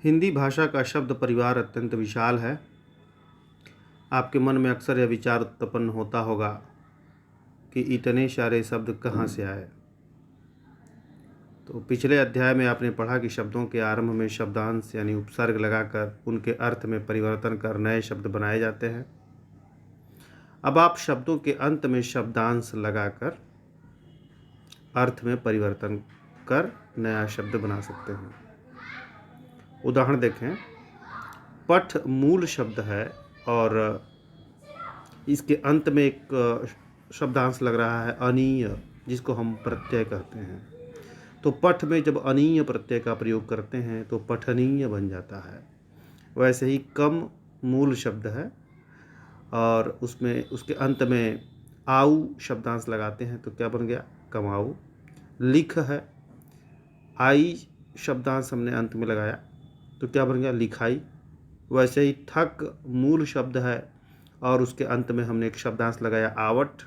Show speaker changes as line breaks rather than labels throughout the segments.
हिंदी भाषा का शब्द परिवार अत्यंत विशाल है। आपके मन में अक्सर यह विचार उत्पन्न होता होगा कि इतने सारे शब्द कहाँ से आए। तो पिछले अध्याय में आपने पढ़ा कि शब्दों के आरंभ में शब्दांश यानी उपसर्ग लगाकर उनके अर्थ में परिवर्तन कर नए शब्द बनाए जाते हैं। अब आप शब्दों के अंत में शब्दांश लगाकर अर्थ में परिवर्तन कर नया शब्द बना सकते हैं। उदाहरण देखें, पठ मूल शब्द है और इसके अंत में एक शब्दांश लग रहा है अनीय, जिसको हम प्रत्यय कहते हैं। तो पठ में जब अनीय प्रत्यय का प्रयोग करते हैं तो पठनीय बन जाता है। वैसे ही कम मूल शब्द है और उसमें उसके अंत में आऊ शब्दांश लगाते हैं तो क्या बन गया? कमाऊ। लिख है, आई शब्दांश हमने अंत में लगाया तो क्या बन गया? लिखाई। वैसे ही थक मूल शब्द है और उसके अंत में हमने एक शब्दांश लगाया आवट,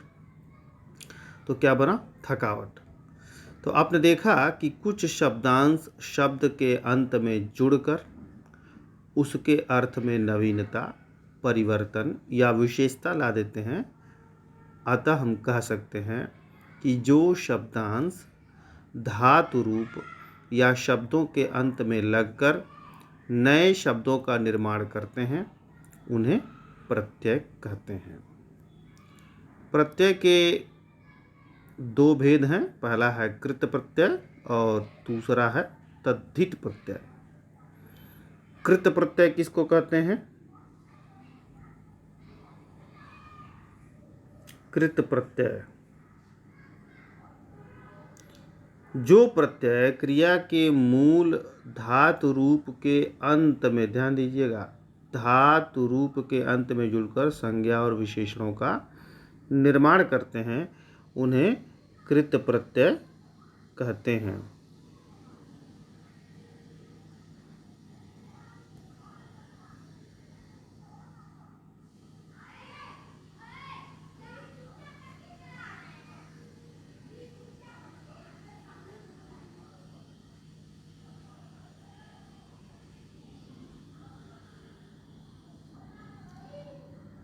तो क्या बना? थकावट। तो आपने देखा कि कुछ शब्दांश शब्द के अंत में जुड़कर उसके अर्थ में नवीनता, परिवर्तन या विशेषता ला देते हैं। अतः हम कह सकते हैं कि जो शब्दांश धातु रूप या शब्दों के अंत में लगकर नए शब्दों का निर्माण करते हैं उन्हें प्रत्यय कहते हैं। प्रत्यय के दो भेद हैं, पहला है कृत प्रत्यय और दूसरा है तद्धित प्रत्यय। कृत प्रत्यय किसको कहते हैं? कृत प्रत्यय जो प्रत्यय क्रिया के मूल धातु रूप के अंत में, ध्यान दीजिएगा, धातु रूप के अंत में जुड़कर संज्ञा और विशेषणों का निर्माण करते हैं उन्हें कृत प्रत्यय कहते हैं।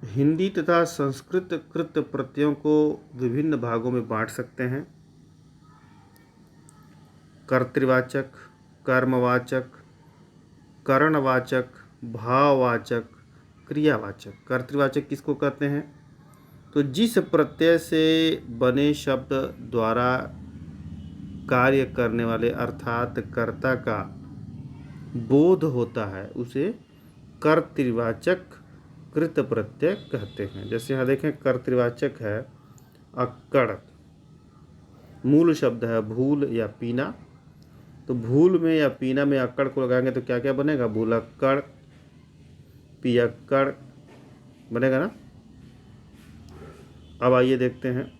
हिंदी तथा संस्कृत कृत प्रत्ययों को विभिन्न भागों में बांट सकते हैं। कर्तृवाचक, कर्मवाचक, करणवाचक, भाववाचक, क्रियावाचक। कर्तृवाचक किसको कहते हैं? तो जिस प्रत्यय से बने शब्द द्वारा कार्य करने वाले अर्थात कर्ता का बोध होता है उसे कर्तृवाचक कृत प्रत्यय कहते हैं। जैसे यहाँ देखें, कर्तृवाचक है अक्कड़, मूल शब्द है भूल या पीना। तो भूल में या पीना में अक्कड़ को लगाएंगे तो क्या क्या बनेगा? भूलक्कड़, पियक्कड़ बनेगा ना। अब आइए देखते हैं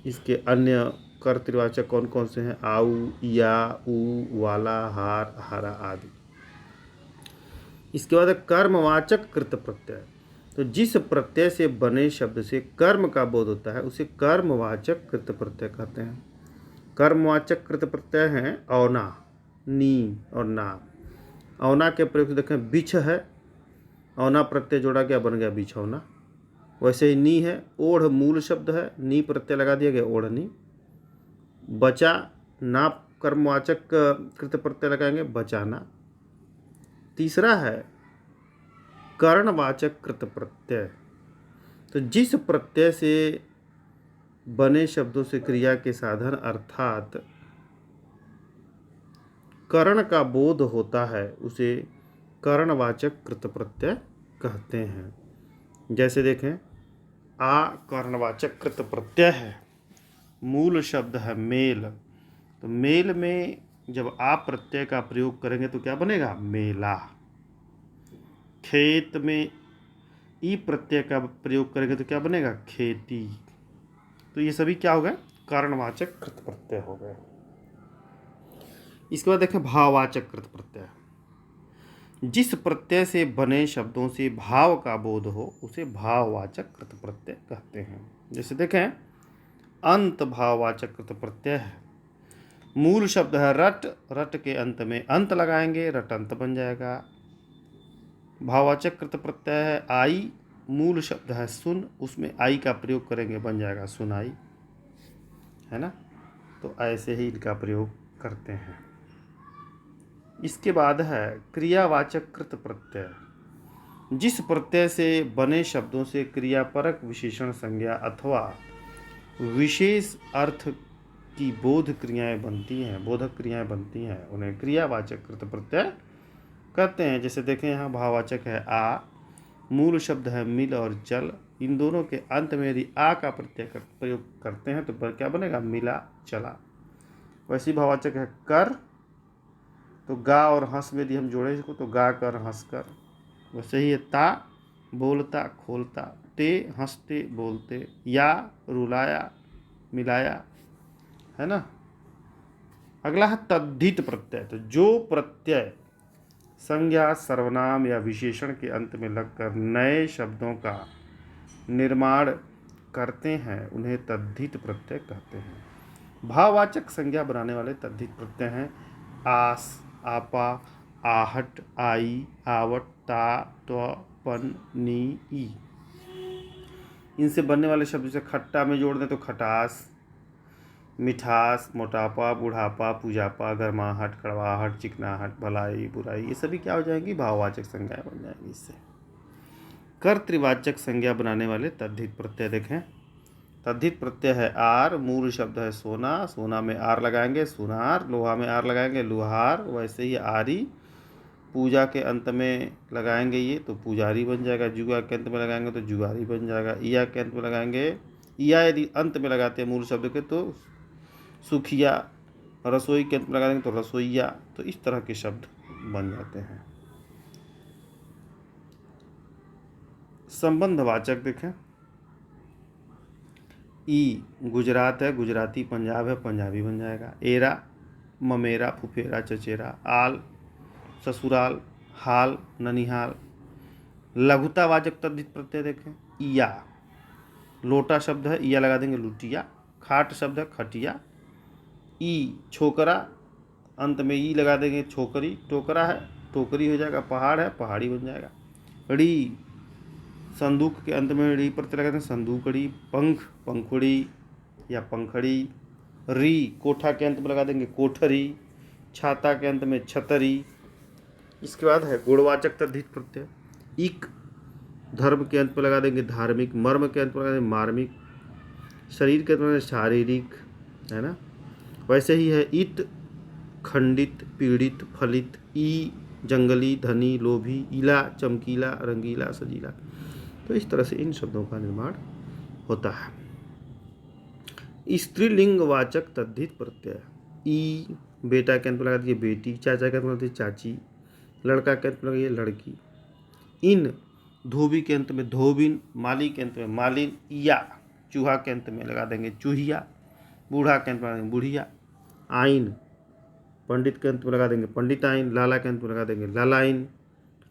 इसके अन्य कर्तृवाचक कौन कौन से हैं। आऊ, या, ऊ, वाला, हार, हारा आदि। इसके बाद कर्मवाचक कृत प्रत्यय। तो जिस प्रत्यय से बने शब्द से कर्म का बोध होता है उसे कर्मवाचक कृत प्रत्यय कहते हैं। कर्मवाचक कृत प्रत्यय हैं औना, नी और ना। औना के प्रयोग से देखें, बिछ है, औना प्रत्यय जोड़ा गया, बन गया बिछौना। वैसे ही नी है, ओढ़ मूल शब्द है, नी प्रत्यय लगा दिया गया, ओढ़नी। बचा, ना कर्मवाचक कृत प्रत्यय लगाएंगे, बचाना। तीसरा है करणवाचक कृत प्रत्यय। तो जिस प्रत्यय से बने शब्दों से क्रिया के साधन अर्थात करण का बोध होता है उसे करणवाचक कृत प्रत्यय कहते हैं। जैसे देखें, आ कर्णवाचक कृत प्रत्यय है, मूल शब्द है मेल। तो मेल में जब आप प्रत्यय का प्रयोग करेंगे तो क्या बनेगा? मेला। खेत में ई प्रत्यय का प्रयोग करेंगे तो क्या बनेगा? खेती। तो ये सभी क्या हो गए? कर्णवाचक कृत प्रत्यय हो गए। इसके बाद देखें भाववाचक कृत प्रत्यय। जिस प्रत्यय से बने शब्दों से भाव का बोध हो उसे भाववाचक कृत प्रत्यय कहते हैं। जैसे देखें, अंत भाववाचक कृत प्रत्यय है। मूल शब्द है रट, रट के अंत में अंत लगाएंगे, रटंत बन जाएगा। भाववाचक कृत प्रत्यय है आई, मूल शब्द है सुन, उसमें आई का प्रयोग करेंगे, बन जाएगा सुनाई, है ना। तो ऐसे ही इनका प्रयोग करते हैं। इसके बाद है क्रियावाचक कृत प्रत्यय। जिस प्रत्यय से बने शब्दों से क्रियापरक विशेषण संज्ञा अथवा विशेष अर्थ की बोध क्रियाएं बनती हैं, बोधक क्रियाएं बनती हैं, उन्हें क्रियावाचक कृत प्रत्यय कहते हैं। जैसे देखें यहाँ भाववाचक है आ, मूल शब्द है मिल और चल, इन दोनों के अंत में यदि आ का प्रत्यय प्रयोग करते हैं तो क्या बनेगा, मिला चला। वैसे ही भाववाचक है कर, तो गा और हंस में यदि हम जोड़े इसको तो गा कर हंस कर। वैसे ही ता, बोलता खोलता, ते हंसते बोलते, या रुलाया मिलाया, है ना। अगला है तद्धित प्रत्यय। तो जो प्रत्यय संज्ञा सर्वनाम या विशेषण के अंत में लगकर नए शब्दों का निर्माण करते हैं उन्हें तद्धित प्रत्यय कहते हैं। भाववाचक संज्ञा बनाने वाले तद्धित प्रत्यय हैं आस, आपा, आहट, आई, आवट, ता, त्व, पन, नी, ई। इनसे बनने वाले शब्द जैसे खट्टा में जोड़ दें तो खटास, मिठास, मोटापा, बुढ़ापा, पूजापा, गर्माहट, कड़वाहट, चिकनाहट, भलाई, बुराई, ये सभी क्या हो जाएंगी, भाववाचक संज्ञाएं बन जाएंगी। इससे कर्तृवाचक संज्ञा बनाने वाले तद्धित प्रत्यय देखें। तद्धित प्रत्यय है आर, मूल शब्द है सोना, सोना में आर लगाएंगे सुनार, लोहा में आर लगाएंगे लुहार। वैसे ही आरी, पूजा के अंत में लगाएंगे ये तो पुजारी बन जाएगा, जुआ के अंत में लगाएंगे तो जुआरी बन जाएगा, इया के अंत में लगाएंगे, इया यदि अंत में लगाते हैं मूल शब्द के तो सुखिया, रसोई के अंत में लगा देंगे तो रसोईया। तो इस तरह के शब्द बन जाते हैं। संबंधवाचक देखें। ई गुजरात है, गुजराती, पंजाब है, पंजाबी बन जाएगा। एरा, ममेरा, फुफेरा, चचेरा। आल, ससुराल, हाल, ननिहाल। लघुतावाचक तद्धित प्रत्यय देखें। इया, लोटा शब्द है, इया लगा देंगे लुटिया। खाट शब्द है, खटिया। ई छोकरा, अंत में ई लगा देंगे छोकरी। टोकरा है, टोकरी हो जाएगा। पहाड़ है, पहाड़ी बन जाएगा। ड़ी, संदूक के अंत में ड़ी प्रत्यय लगा देंगे संदूकड़ी। पंख, पंखुड़ी या पंखड़ी। री, कोठा के अंत में लगा देंगे कोठरी। छाता के अंत में छतरी। इसके बाद है गुणवाचक तद्धित प्रत्यय। इक, धर्म के अंत में लगा देंगे धार्मिक। मर्म के अंत में लगा देंगे मार्मिक। शरीर के अंत में शारीरिक, है ना। वैसे ही है इत, खंडित, पीड़ित, फलित। ई, जंगली, धनी, लोभी। इला, चमकीला, रंगीला, सजीला। तो इस तरह से इन शब्दों का निर्माण होता है। स्त्रीलिंगवाचक तद्धित प्रत्यय। ई, बेटा के अंत में लगा दीजिए बेटी। चाचा के अंत में लगा दीजिए चाची। लड़का के अंत में लगाइए लड़की। इन, धोबी के अंत में धोबिन। माली के अंत में मालिन। या, चूहा के अंत में लगा देंगे चूहिया। बूढ़ा के अंत में लगा देंगे बुढ़िया। आइन, पंडित के अंत में लगा देंगे पंडिताइन। लाला के अंत में लगा देंगे लालाइन।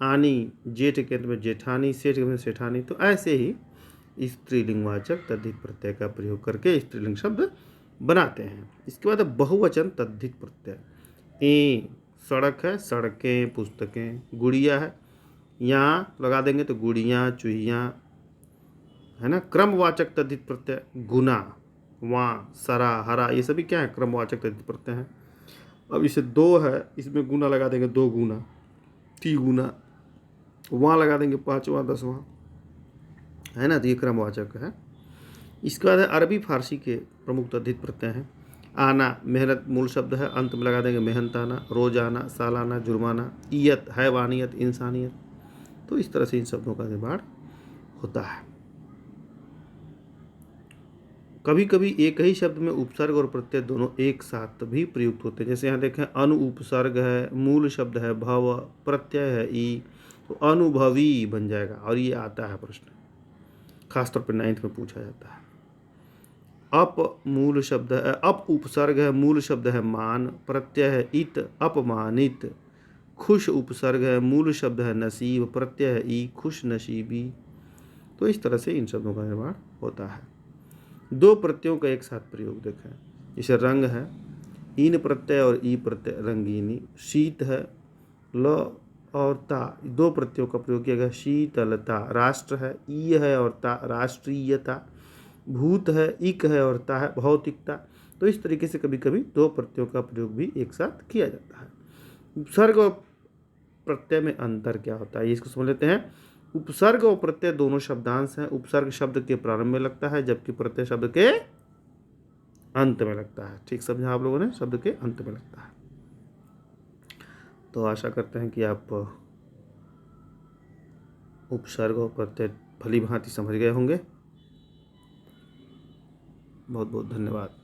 आनी, जेठ के अंत में जेठानी। सेठ के अंत में सेठानी। तो ऐसे ही स्त्रीलिंगवाचक तद्धित प्रत्यय का प्रयोग करके स्त्रीलिंग शब्द बनाते हैं। इसके बाद बहुवचन तद्धित प्रत्यय। ए, सड़क है, सड़कें, पुस्तकें। गुड़िया है, यहाँ लगा देंगे तो गुड़ियाँ, चूहियाँ, है ना। क्रमवाचक तद्धित प्रत्यय। गुना, वहाँ, सरा, हरा, ये सभी क्या है, क्रमवाचक तद्धित प्रत्यय हैं। अब इसे दो है, इसमें गुना लगा देंगे दो गुना, ती गुना। वहाँ लगा देंगे पाँचवा, दसवां, है ना। तो ये क्रमवाचक है। इसके बाद है अरबी फारसी के प्रमुख तद्धित प्रत्यय हैं। आना, मेहनत, मूल शब्द है, अंत में लगा देंगे मेहनताना। रोजाना, सालाना, जुर्माना। ईयत, हैवानियत, इंसानियत। तो इस तरह से इन शब्दों का निर्माण होता है। कभी कभी एक ही शब्द में उपसर्ग और प्रत्यय दोनों एक साथ भी प्रयुक्त होते हैं। जैसे यहाँ देखें अनु उपसर्ग है, मूल शब्द है भव, प्रत्यय है ई, तो अनुभवी बन जाएगा। और ये आता है प्रश्न, खासतौर पर 9th में पूछा जाता है। अप, मूल शब्द है, अप उपसर्ग है, मूल शब्द है मान, प्रत्यय है इत, अपमानित। खुश उपसर्ग है, मूल शब्द है नसीब, प्रत्यय है ई, खुश नसीबी। तो इस तरह से इन शब्दों का निर्माण होता है। दो प्रत्ययों का एक साथ प्रयोग देखें। जैसे रंग है, ईन प्रत्यय और ई प्रत्यय रंगीनी। शीत है, ल और ता, दो प्रत्ययों का प्रयोग किया गया, शीतलता। राष्ट्र है, ई है और ता, राष्ट्रीयता। भूत है, इक है और ता है, भौतिकता। तो इस तरीके से कभी कभी दो प्रत्ययों का प्रयोग भी एक साथ किया जाता है। उपसर्ग और प्रत्यय में अंतर क्या होता है, ये इसको समझ लेते हैं। उपसर्ग और प्रत्यय दोनों शब्दांश हैं। उपसर्ग शब्द के प्रारंभ में लगता है, जबकि प्रत्यय शब्द के अंत में लगता है। ठीक समझा आप लोगों ने, शब्द के अंत में लगता है। तो आशा करते हैं कि आप उपसर्ग और प्रत्यय भली भांति समझ गए होंगे। बहुत बहुत धन्यवाद।